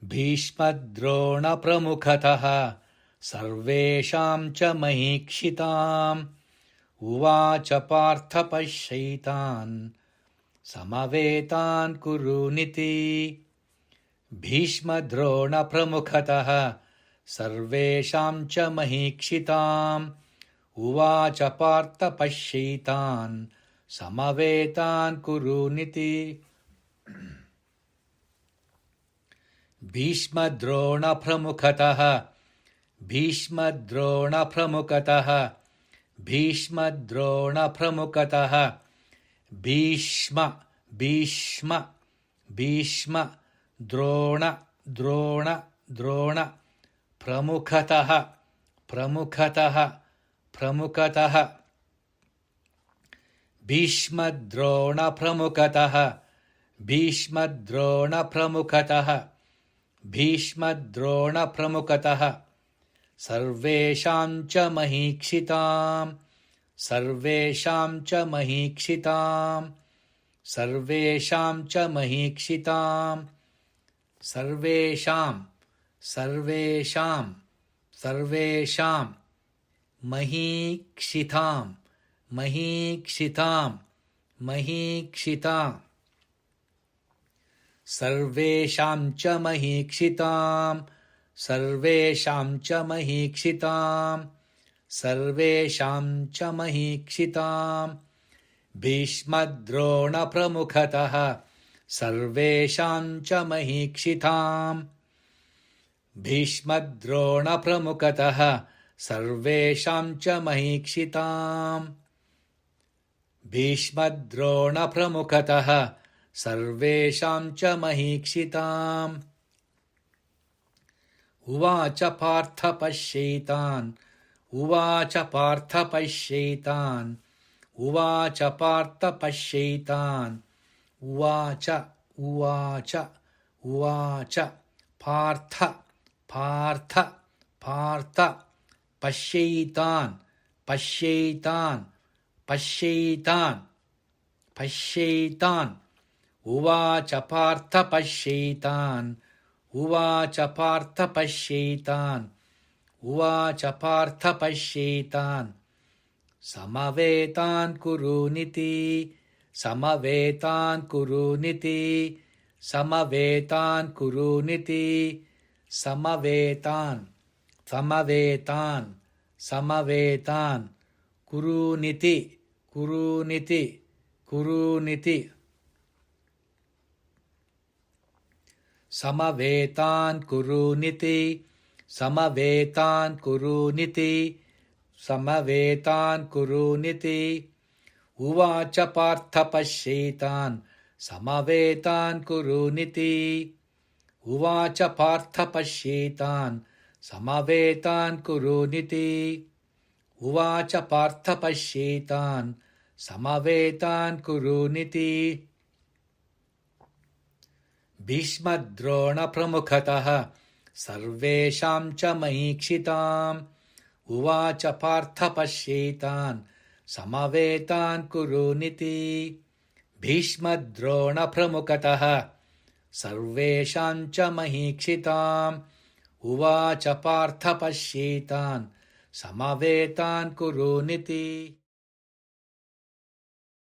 भीष्मद्रोणप्रमुखतः सर्वेषां च महीक्षिताम् उवाच पार्थ पश्यैतान् समवेतान् कुरूनिति। भीष्मद्रोणप्रमुखतः सर्वेषां च महीक्षिताम् उवाच पार्थ पश्यैतान् समवेतान् कुरूनिति। भीष्मद्रोणप्रमुखतः भीष्मद्रोणप्रमुखतः भीष्मद्रोणप्रमुखतः भीष्म भीष्म भीष्म द्रोण द्रोण द्रोण प्रमुखतः प्रमुखतः प्रमुखतः भीष्मद्रोणप्रमुखतः भीष्मद्रोणप्रमुखतः भीष्मद्रोणप्रमुखतः सर्वेषां च महीक्षिताम् सर्वेषां च महीक्षिताम् सर्वेषां च महीक्षिताम् सर्वेषां सर्वेषां सर्वेषां महीक्षिताम् महीक्षिताम् महीक्षिताम् सर्वेषां च महीक्षिताम् सर्वेषां च महीक्षिताम् सर्वेषां च महीक्षिताम् भीष्मद्रोणप्रमुखतः सर्वेषां च महीक्षिताम् भीष्मद्रोणप्रमुखतः सर्वेषां च महीक्षिताम् भीष्मद्रोणप्रमुखतः सर्वेषां च महीक्षिताम् उवाच पार्थ पश्यैतान् उवाच पार्थ पश्यैतान् उवाच पार्थ पश्यैतान् उवाच उवाच उवाच पार्थ पार्थ पार्थ पश्यैतान् पश्यैतान् पश्यैतान् पश्यैतान् उवाच पार्थ पश्यैतान् उवाच पार्थ पश्यैतान् उवाच पार्थ पश्यैतान् समवेतान् कुरूनिति समवेतान् कुरूनिति समवेतान् कुरूनिति समवेतान् समवेतान् समवेतान् कुरूनिति कुरूनिति कुरूनिति समवेतान् कुरूनिति समवेतान् कुरूनिति समवेतान् कुरूनिति उवाच पार्थ पश्यैतान् समवेतान् कुरूनिति उवाच पार्थ पश्यैतान् समवेतान् कुरूनिति उवाच पार्थ पश्यैतान् समवेतान् कुरूनिति भीष्मद्रोणप्रमुखतः सर्वेषां च महीक्षिताम् उवाच पार्थ पश्यैतान् समवेतान् कुरूनिति भीष्मद्रोणप्रमुखतः सर्वेषां च महीक्षिताम् उवाच पार्थ पश्यैतान् समवेतान् कुरूनिति।